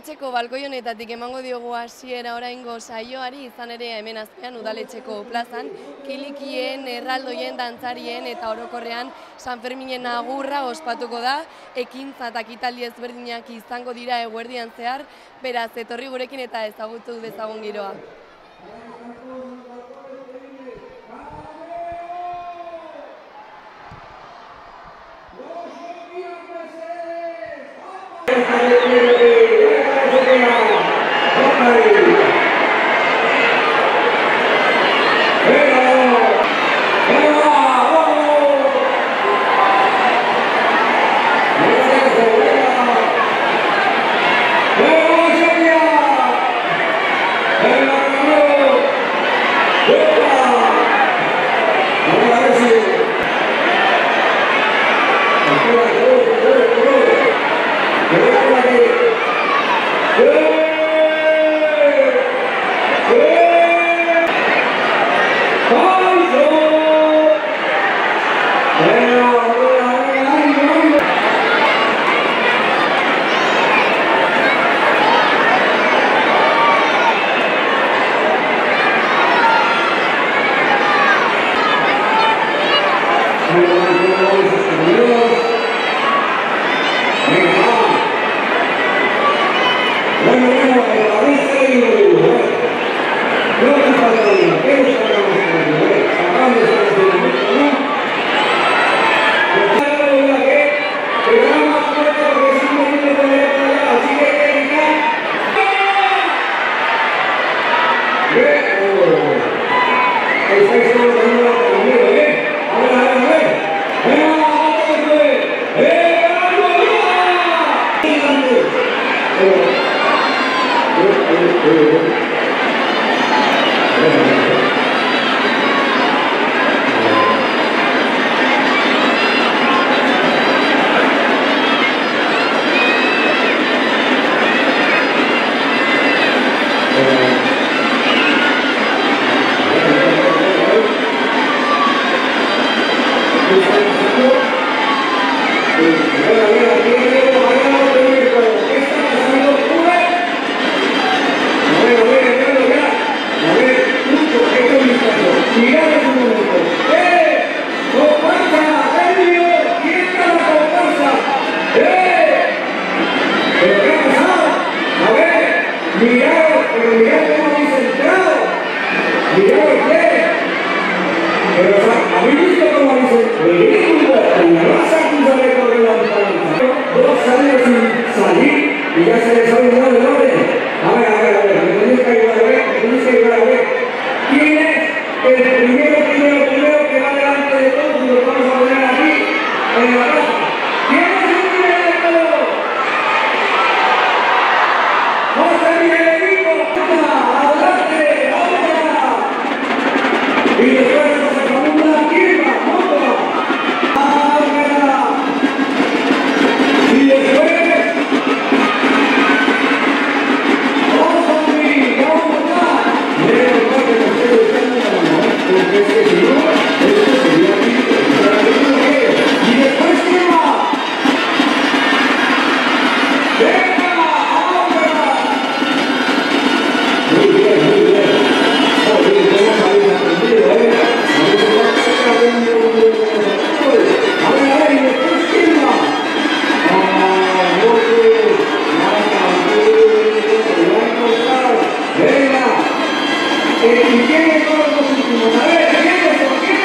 Udaletxeko balkoi honetatik emango diogu hasiera oraingo saioari, izan ere hemen azpian Udaletxeko plazan, kilikien, erraldoien, dantzarien eta orokorrean San Ferminen agurra ospatuko da, ekintza eta ekitaldi ezberdinak izango dira eguerdian zehar, beraz etorri gurekin eta ezagutu dezagun giroa. ¿Y quién es todos los últimos? A ver, ¿quién es?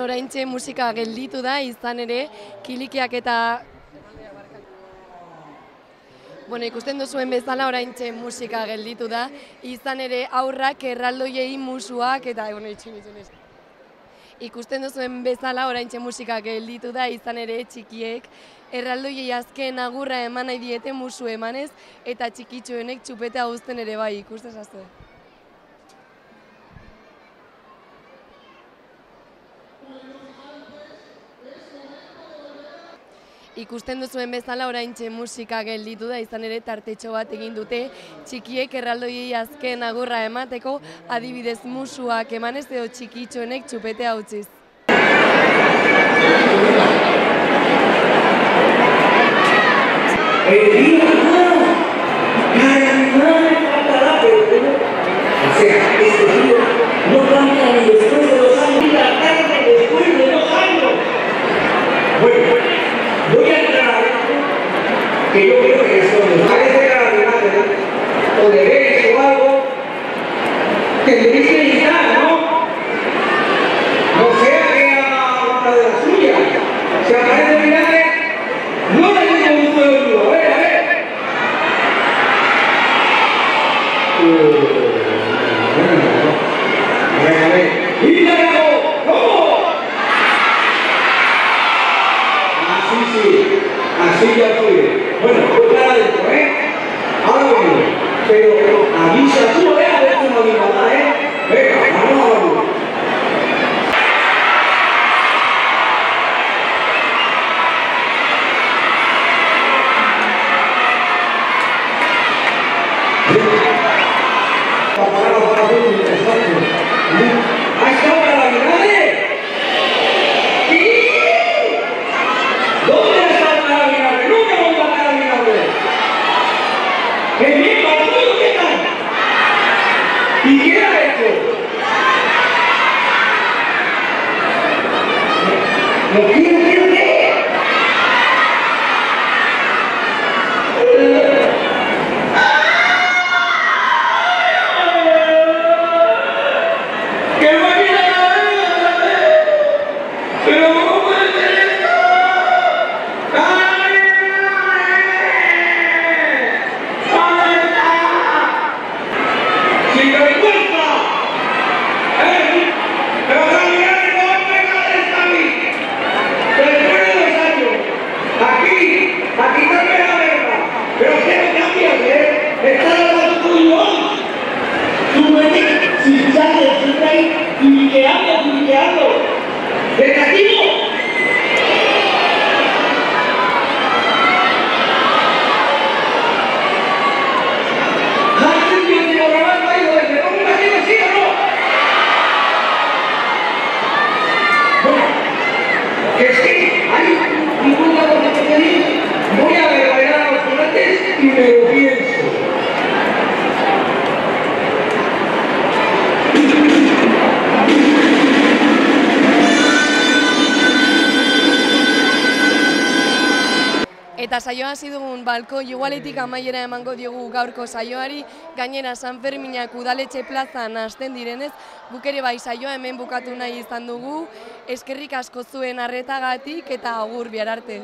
Oraintxe musika gelditu da, izan ere, kilikiak eta... ikusten duzuen bezala oraintxe musika gelditu da, izan ere aurrak erraldoiei musuak eta... Ikusten duzuen bezala oraintxe musika gelditu da, izan ere txikiek erraldoiei azken agurra eman nahi diete musu emanez, eta txikitxoenek txupetea uzten ere bai, ikusten zazue. Ikusten duzuen bezala oraintxe musika gelditu da, izan ere tartetxo bat egin dute txikiek erraldoiei azken agurra emateko, adibidez musuak emanez edo txikitxoenek txupetea utziz. Que yo creo que son los padres de carabinales o deberes o algo que tenéis que editar, ¿no? No sea que haga una de las suyas. Si aparece vinagre, no le digo un juego vivo. A ver, a ver. A ver. ¡Y ¿cómo? Así ya fui. Bueno, voy para adentro, Ahora vengo. Pero avisa tú, a ver cómo avisa, Venga, vamos a verlo. ¿Ha estado para la vinagre? ¿Dónde ha estado para la vinagre? ¡Nunca vamos a para la vinagre! ¡Qué bien, Bartolo, qué tal! ¿Y qué ha hecho? ¿No quiero qué? ¡Sin vergüenza! Eta batuko joan, zuenik zintzatzen zutei, dibikeando. Negatibo! Jartzen diote horrebat bai doen, ¿le pongo un negativo sí o no? Bueno, que es que hay ninguna cosa que pedir, voy a ver bailar a los jinetes y me lo pienso. Eta saioa hasi dugun balko igualetik amaiera emango diogu gaurko saioari, gainera San Ferminak udaletxe plazan hasten direnez, guk ere bai saioa hemen bukatu nahi izan dugu, eskerrik asko zuen arretagatik eta agur bihar arte.